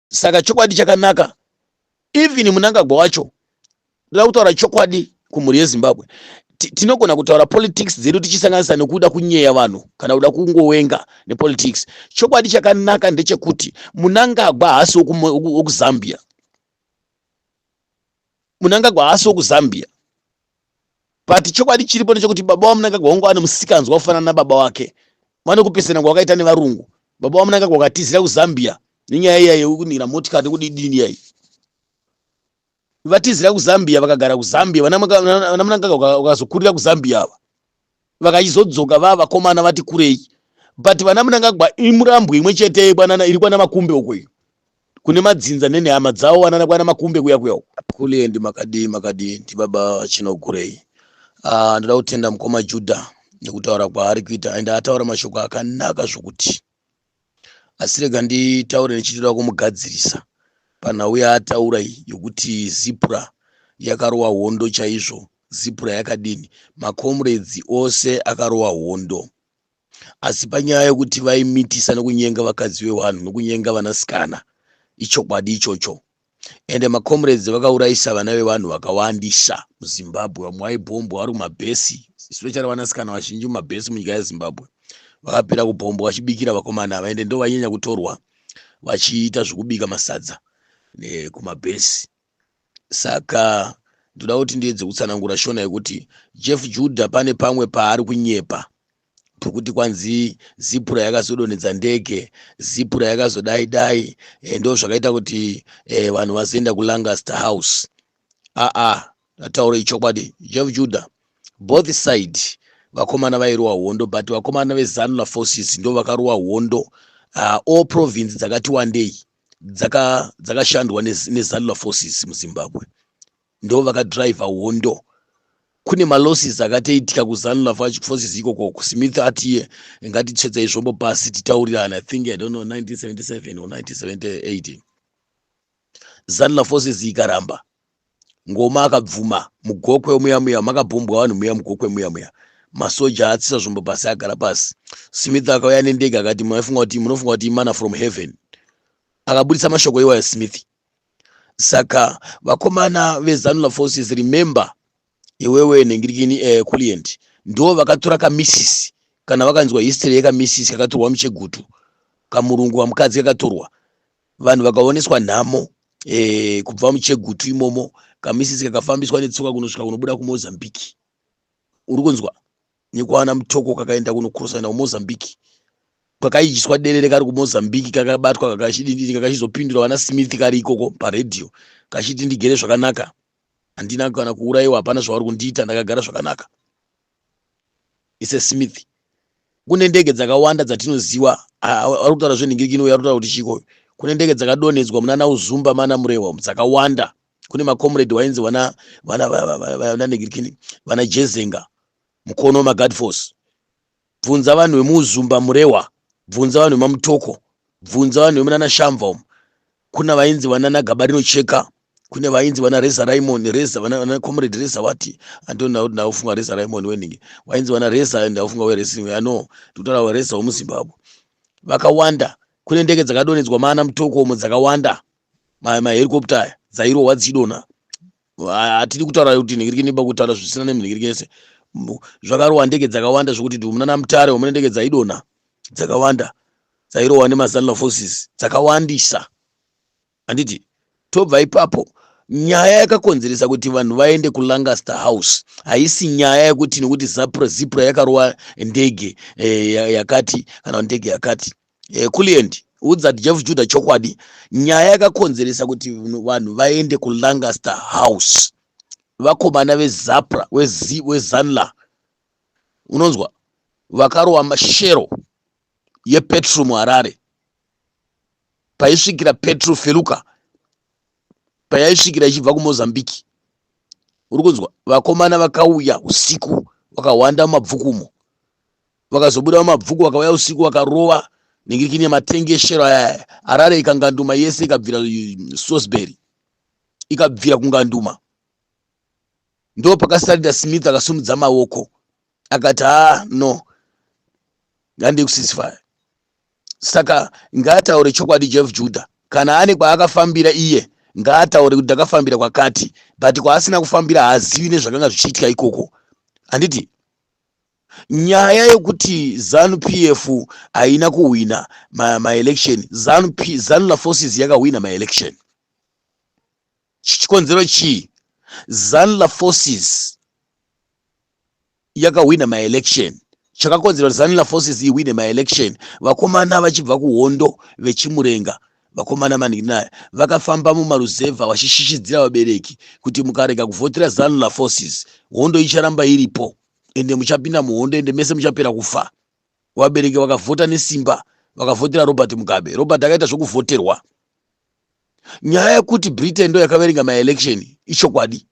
Saka chokwadi chakanaka. Even Mnangagwa wacho ndoda kutaura chokwadi kumhuri yeZimbabwe. Tinogona kutaura politics dzedu tichisanganisa nekuda kunyeya vanhu kana kuda kungowenga nepolitics. Chokwadi chakanaka ndechekuti Mnangagwa haasi wokuzambia. Mnangagwa haasi wokuzambia. But chokwadi chiripo ndechekuti baba waMnangagwa wangu ane musikanzwa kufanana nababa wake. Mwana kupesana kwakaita nevarungu. Baba waMnangagwa wakatizira kuZambia nenyaya iya yekunira motikari kudidini yayi. Vatizira kuZambia vakagara kuZambia vana Mnangagwa vakazokurira kuZambia ava. Vakachizodzoka vakomana vati kurei. But vana Mnangagwa imurambwe imwe chete iri kwana Makumbe ukweyo. Kune madzinza nenehama dzawo vanana kwana Makumbe kuya. Kule ndi makadi ndi baba Chinogurei. Ndoda kutenda mukoma Judha nekutaura kwaari kuita ende ataura mashoko akanaka zvokuti. Asi rega nditaure nechitoda kumugadzirisa. Panhau yaataura iyi yokuti Zipra yakarowa hondo chaizvo. Zipra yakadini, makomredzi ose akarowa hondo. Asi panyaya yokuti vaimitisa nekunyenga vakadzi vevanhu nekunyenga vanasikana, ichokwadi ichocho. Ende makomredzi vakaurayisa vana vevanhu vakawandisa muZimbabwe. Vamwe vaibhombwa vari mumabhesi, especially vanasikana vazhinji mumabhesi munyika yeZimbabwe. Vakapera kubhombwa vachibikira vakomana ava, ende ndo vanyanya kutorwa vachiita zvokubika masadza kumabhesi. Saka ndoda kuti ndiedze kutsanangura shona yekuti Jeff Judha pane pamwe paari kunyepa pokuti kwanzi Zipra yakazodonedza ndege, Zipra yakazodai ndo zvakaita kuti vanhu vazoenda kuLancaster House. Ndataura ichokwadi. Jeff Judha both side vakomana vairowa hondo, but vakomana veZanula Forces ndo vakarowa hondo. All province dzakati wandei dzakashandwa neZanula Forces muZimbabwe. Ndo vakadrive hondo. Kune malosses akataitika kuZanula Forces ikoko. Smith ati ngatitsvedza izvombo pasi titaurirana. I think I don't know 1977 or 1978. Zanula Forces ikaramba. Ngoma akabvuma mugokwe muya makabhombwa vanhu muya mugokwe muya. Masoja atsisa zvombo pasi agara pasi. Smith akauya nendege akati munofunga kuti imana from heaven. Akabudisa mashoko iwayo Smith. Saka vakomana veZanula Forces, remember iwewe nengirikini Kulient ndo vakatora kamisisi kana vakanzwa history yekamisisi kakatorwa muchegutu, kamurungu wamukadzi kakatorwa, vanhu vakaoneswa nhamo kubva muchegutu imomo, kamisisi kakafambiswa netsoka kunosvika kunobuda kuMozambique. Uri kunzwa? Nekwana mutoko kakaenda kunokurusana kuMozambique. Kwakaijiswa derere kari kuMozambique kakabatwa kakachidini kakachizopindura vana Smith kari ikoko paredio kachiti ndigere zvakanaka, handina kana kuurayiwa, hapana zvavari kundiita, ndakagara zvakanaka. Ise Smith. Kune ndege dzakawanda dzatinoziva, ari kutaura zvenhingirikino ari kutaura kuti chiko. Kune ndege dzakadonedzwa muna Nauzumba mana Murewa dzakawanda. Kune makomrade wainzi vana nhingirikini vana Jezenga mukono maGuard Force. Bvunza vanhu vemuZumba Murewa, bvunza vanhu vemamutoko, bvunza vanhu vemunana Shamva. Kuna vainzi vana Nagabarino Cheka, kune vainzi vana Reza Raymond, vana comrade Reza wati, andona naufunga Reza Raymond weningi. Vainzi vana Reza ndaufunga weRacing, tutaura weReza womuZimbabwe. Vakawanda. Kune ndege dzakadonedzwa mana mutoko dzakawanda. Mahelicopter dzairohwa dzidona. Hatidi kutaura kuti nhingirikini bakutaura zvisina nemhingirikini yese. Zvakarohwa ndege dzakawanda zvokuti munana Mutare wamune ndege dzaidona dzakawanda dzairohwa nemaZanula Forces dzakawandisa. Handiti tobva ipapo nyaya yakakonzeresa kuti vanhu vaende kuLancaster House haisi nyaya yekuti nekuti Zipra yakarohwa ndege yakati kana ndege yakati. Kulient udza Jeff Judha chokwadi, nyaya yakakonzeresa kuti vanhu vaende kuLancaster House vakomana veZapra weZanula, unonzwa, vakarohwa mashero yepetrol muHarare, paisvikira petrol Feluka, payaisvikira ichibva kuMozambique. Uri kunzwa, vakomana vakauya usiku vakawanda mumabvukumo, vakazobuda mumabvuku vakauya usiku vakarova nhingirikini yematengi eshero aya. Harare ikanganduma yese ikabvira Salisbury ikabvira kunganduma. Ndo pakasarira Smith akasimudza maoko akati no ngandi ceasefire. Saka ngataure chokwadi Jeff Judha kana ane kwaakafambira iye ngaataure kuti ndakafambira kwakati, but kwaasina kufambira haazivi nezvakanga zvichiitika ikoko. Handiti nyaya yekuti ZANU PF haina kuwina maelection, ZANU Forces yakawina maelection. Chikonzero chii? ZANU Forces yakawina maelection. Chakakonzera ZANU Forces iwine maelection, vakomana vachibva kuhondo vechimurenga, vakomana maningi vakafamba mumaruzevha vachishishidzira vabereki kuti mukarega kuvhotera ZANU Forces hondo icharamba iripo ende muchapinda muhondo ende mese muchapera kufa. Vabereki vakavhota nesimba, vakavhotera Robert Mugabe. Robert akaita zvokuvhoterwa. Nyaya yekuti Britain ndo yakaverenga maelection ichokwadi,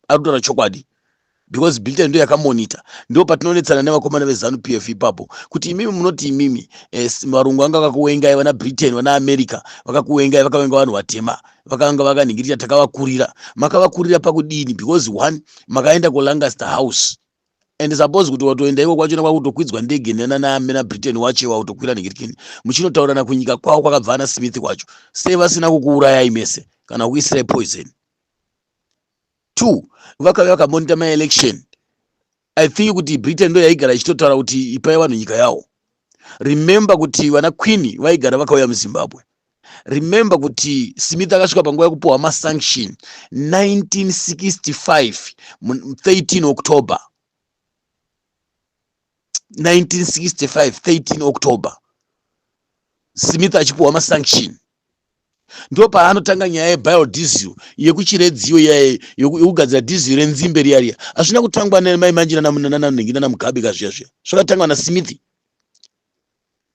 arikutaura chokwadi, because Britain ndo yakamonita. Ndo patinonetsana nevakomana veZANU PF ipapo kuti imimi munoti imimi marungu anga vakakuwengai, vana Britain vana America vakakuwengai, vakavenga vanhu vatema, vakanga vakaningirira takavakurira. Makavakurira pakudini? Because one, makaenda kuLancaster House and suppose kuti watoenda iko kwachona kwakutokwidzwa ndege na Britain wache wautokwira ningirikini muchinotaurana kunyika kwawo kwakabva ana Smith kwacho, sei vasina kukuurayai mese kana kuisira poison. 2, vakave vakamonita maelection. I think kuti Britain ndo yaigara ichitotaura kuti ipai vanhu nyika yawo. Remember kuti vana Queen vaigara vakauya muZimbabwe. Remember kuti Smith akasvika panguva yekupuhwa masanction 1965 13 October 1965 13 October Smith achipuhwa masanction. Ndo paanotanga nyaya yebiodiesel yekuchiredziyo yekugadzira diesel renzimbe riya asina kutangwa nemai manje na Mugabe kazviyazviya, zvakatangwa naSmith.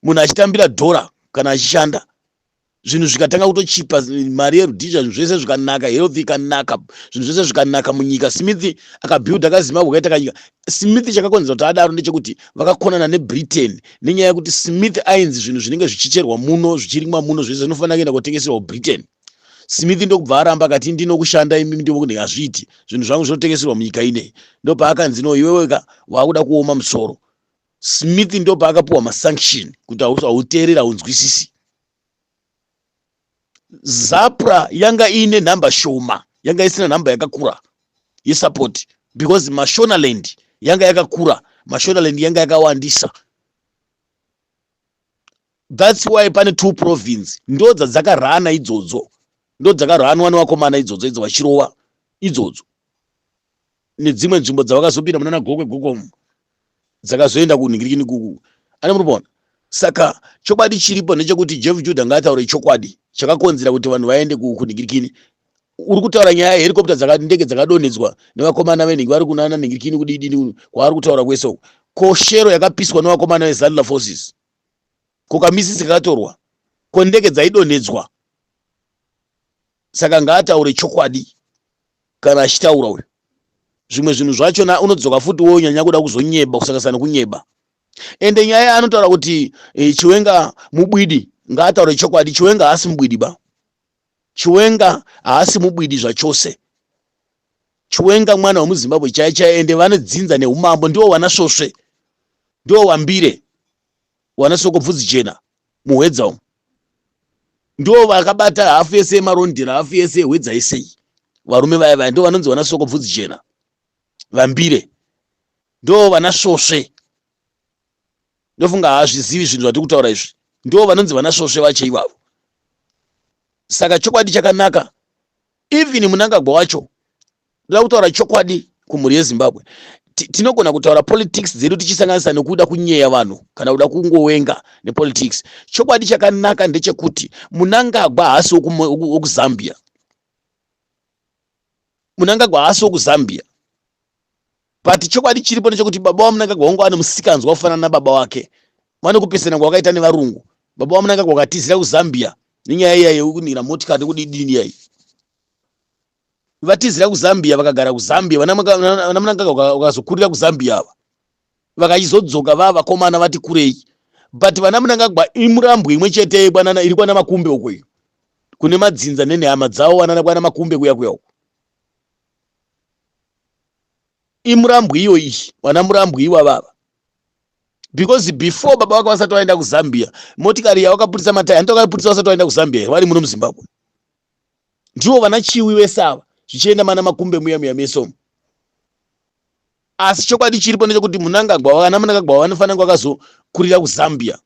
Munhu achitambira dhora kana achishanda zvinhu zvikatanga kutochipa, mari yerudhizha, zvinhu zvese zvikanaka, health ikanaka, zvinhu zvese zvikanaka munyika. Smith akabuilda kaZimbabwe kaita kanyika. Smith chakakonzera kuti adaro ndechekuti vakakonana neBritain nenyaya yekuti Smith ainzi zvinhu zvinenge zvichicherwa muno, zvichirimwa muno, zvese zvinofanira kuenda kutengeserwa kuBritain. Smith ndokubva aramba akati ndinokushanda imi ndikuti hazviiti, zvinhu zvangu zvinotengeserwa munyika inei. Ndo paakanzi no, iwe wega wakuda kuoma musoro. Smith ndo paakapuhwa masanction kuti hauteerera, haunzwisisi. ZAPRA yanga ine namba shoma, yanga isina namba yakakura yesupport, because Mashonaland yanga yakakura, Mashonaland yanga yakawandisa. That's why pane 2 province ndo dzakarana idzodzo, ndo dzakaranwa nevakomana idzodzo vachirova idzodzo, nedzimwe nzvimbo dzavakazopinda munana Gokwe dzakazoenda kuningirikini kuku. Ani muripona? Saka chokwadi chiripo nechekuti Jeff Judah ngataure chokwadi chakakonzera kuti vanhu vaende kuningirikini. Uri kutaura nyaya helicopter ndege dzakadonhedzwa nevakomana venhingi vari kunana ningirikini kudidini kwaari kutaura kwese. Koshero yakapiswa nevakomana veZANU Forces, kokamisisi kakatorwa, kondege dzaidonhedzwa. Saka ngataure chokwadi kana achitaura uyu. Zvimwe zvinhu zvachona unodzoka futi wonyanya kuda kuzonyeba, kusakasana kunyeba. Ende nyaya anotaura kuti Chiwenga mubwidi, ngataure chokwadi. Chiwenga haasi mubwidi ba, Chiwenga haasi mubwidi zvachose. Chiwenga mwana wemuZimbabwe chaiye, ende vanodzinza neumambo ndiwo vanasvosve, ndiwo wambire, vanasoko bvudzi jena muhwedza umu, ndiwo vakabata hafu yese yemarondera, hafu yese yehwedza isei. Varume vaya ndiwo vanonzi vanasoko bvudzi jena, vambire, ndiwo vanasvosve. Ndofunga hazvizivi zvinhu zvatiri kutaura izvi, ndiwo vanonzi vanasvosve vacho ivavo. Saka chokwadi chakanaka. Even Mnangagwa wacho ndoda kutaura chokwadi kumhuri yeZimbabwe. Tinogona kutaura politics dzedu tichisanganisa nekuda kunyeya vanhu kana kuda kungowenga nepolitics. Chokwadi chakanaka ndechekuti Mnangagwa haasi wokuzambia. Mnangagwa haasi wokuzambia. But chokwadi chiripo ndechekuti baba waMnangagwa wangu ane musikanzwa kufanana nababa wake. Vane kupesana kwakaita nevarungu. Baba waMnangagwa wakatizira kuZambia nenyaya iya yekuningira motikari kudidini yayi. Vatizira kuZambia, vakagara kuZambia, vana Mnangagwa vakazokurira kuZambia ava, vakachizodzoka vakomana vati kurei. But vana Mnangagwa imurambwe imwe chete bwana iri kwana Makumbe uko iyo, kune madzinza nenehama dzawo vana kwana Makumbe kuya uko. Imurambwe iyo iyi, vana murambwe iwa baba. because before baba wake wasati waenda ku Zambia motikari yawakaputisa mataya ndokaputisa wasati waenda ku Zambia vari muno muZimbabwe ndiwo vanachiwi vesava zvichienda mana makumbe muya mesomo. Asi chokwadi chiripo ndechekuti Mnangagwa vana Mnangagwa vanofana kwakazokurira ku Zambia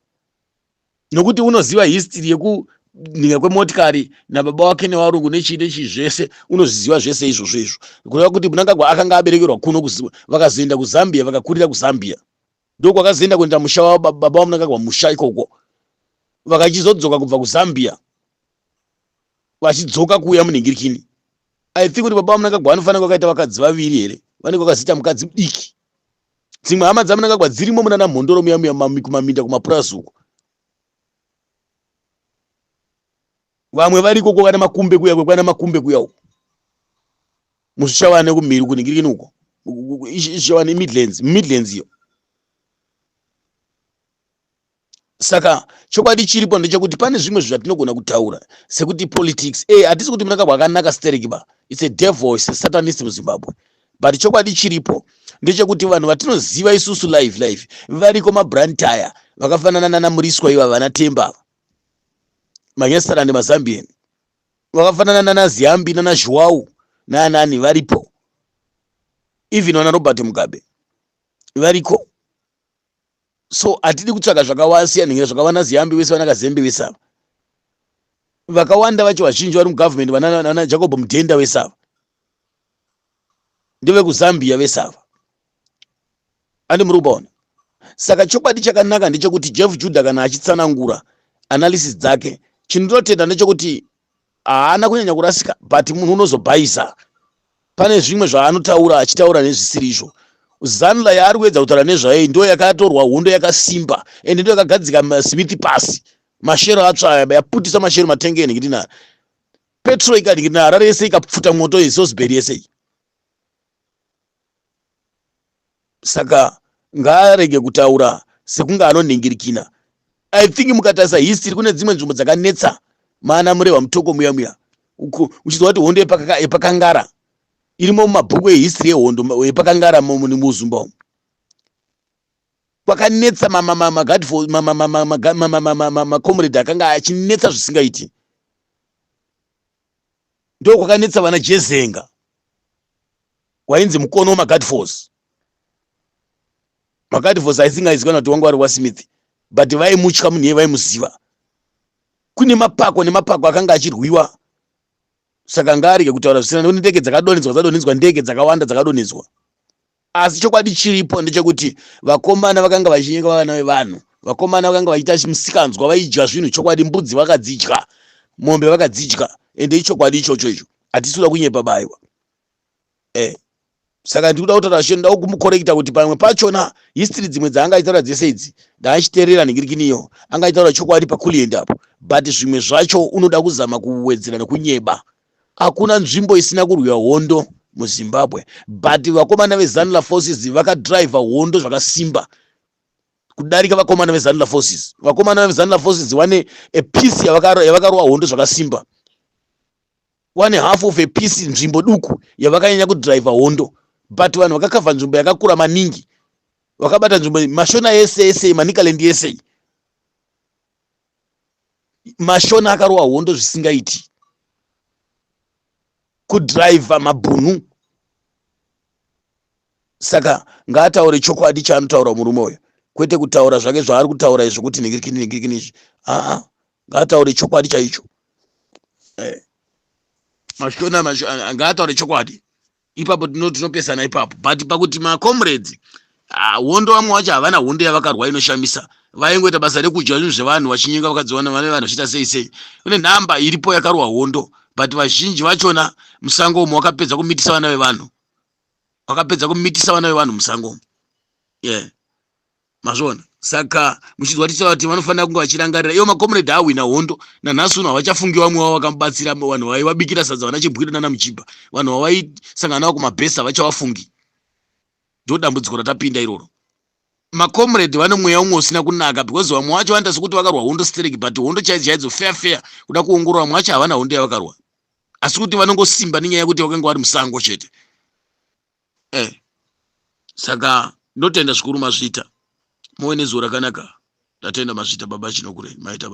nokuti unoziva history yekuninga kwemotikari nababa wake nevarungu nechide zvese unozviziva zvese izvozvo kureva kuti Mnangagwa akanga aberekerwa kuno vakazoenda ku Zambia vakakurira ku Zambia ndiko kwakazoenda kuenda musha wa baba wa Mnangagwa musha ikoko vakachizodzoka kubva ku Zambia vachidzoka kuuya munhingirikini. I think kuti baba wa Mnangagwa anofanira kwakaita vakadzi vaviri here vanenge vakazita mukadzi mudiki dzimwe hama dzaMnangagwa dzirimo munana mhondoro muya kumaminda kumapurazuko vamwe variko kwana makumbe kuya kwana makumbe kuya uko mushawane kumiri kuningirikini uko ishawane Midlands iyo. Saka chokwadi chiripo ndechekuti pane zvimwe zvatinogona kutaura sekuti politics hatisi kuti Mnangagwa akanaka stereki ba it's a devil, it's a satanist muZimbabwe, but chokwadi chiripo ndechekuti vanhu vatinoziva isusu live variko mabrantire vakafanana nana Muriswa iva vana Temba manyestarandi mazambian vakafanana nana Ziambi nana Joao nanani varipo, even wana Robert Mugabe variko. So atidi kutsvaga zvakawasiya nhingira zvakawana Ziambi vese vana Kazembe vesava vakawanda vacho vazhinji vari mugovernment vana Jacob Mudenda vesava ndeve kuZambia vesava andi murubaona. Saka chokwadi chakanaka ndechekuti Jeff Judah kana achitsanangura analysis dzake chinotenda ndechekuti haana kunyanya kurasika but munhu unozobhaisa pane zvimwe zvaanotaura achitaura nezvisiri izvo. Zanla yaari kuedza kutaura nezvayo ndo yakatorwa hondo yakasimba ende ndo yakagadzika Smith pasi mashero atsvaya yaputisa mashero matengeni ngidina petrol ikadikina Harare yese ikapfuta moto yeSosbury yese. Saka ngaarege kutaura sekunga anoningirikina. I think mukatasa history kune dzimwe nzvimbo dzakanetsa maana mureva mutoko muya uchizwa kuti hondo yepakangara irimo mumabhuku ehistory yehondo yepakangara muzumba kwakanetsa makomrade akanga achinetsa zvisingaiti ndo kwakanetsa vana Jezenga wainzi mukono wemagadforce. Magadforce I think aizikanwa kuti wanga wari waSmith but vaimutya munhu vaimuziva. Kune mapako nemapako akanga achirwiwa. Saka ngaarege kutaura zvisina nekuti ndege dzakadonedzwa ndege dzakawanda dzakadonedzwa. Asi chokwadi chiripo ndechekuti vakomana vakanga vachinyenga vana vevanhu, vakomana vakanga vachiita musikanzwa vaidya zvinhu chokwadi mbudzi vakadzidya, mombe vakadzidya ende ichokwadi ichocho icho hatisuda kunyepa baiwa. Saka ndikuda kutaura shendo ndau kumukorekta kuti pamwe pachona history dzimwe dzaanga aitaura dzese idzi ndaachiterera ningirikiniyo anga aitaura chokwadi pakulienda apo but zvimwe zvacho unoda kuzama kuwedzera nekunyeba. Hakuna nzvimbo isina kurwiwa hondo muZimbabwe but vakomana veZanula Forces vakadrive hondo zvakasimba kudarika vakomana veZanula Forces. Vakomana veZanula Forces wane a piece yavakarwa hondo zvakasimba, one half of a piece nzvimbo duku yavakanyanya kudrive hondo but vanhu vakakavha nzvimbo yakakura maningi vakabata nzvimbo mashona ese Manicaland yese mashona akarwa hondo zvisingaiti kudrive mabhunu. Saka ngaataure chokwadi chaanotaura murume uyu kwete kutaura zvake zvaari kutaura izvo kuti ningirikini izvi ngaataure chokwadi chaicho. Mashona ngaataure chokwadi ipapo tinopesana ipapo but pakuti macomrades hondo vamwe wacho havana hondo yavakarwa inoshamisa vaingoita basa rekudya zvinhu zvevanhu vachinyenga vakadziwana vane vanhu vachiita sei kune nhamba iripo yakarwa hondo but vazhinji vachona musango umo wakapedza kumitisa vana vevanhu musango mazvona. Saka muchizwa kuti vanofanira kunge vachirangarira iyo macomrade awina hondo nanhasi uno havachafungi vamwe wavo vakamubatsira vanhu vaivabikira sadza vana Chibwira nana Muchibha vanhu vavaisangana navo kumabhesa havachavafungi. Ndo dambudziko ratapinda iroro. Macomrade vane mweya umwe usina kunaka because vamwe vacho vanoita sekuti vakarwa hondo stereki but hondo chaidzo fair kuda kuongorora vamwe vacho havana hondo yavakarwa asi kuti vanongosimba nenyaya yekuti vakanga vari musango chete. Saka ndotenda zvikuru mazvita muone zuwa rakanaka. Tatenda masvita baba chino kure maita basa.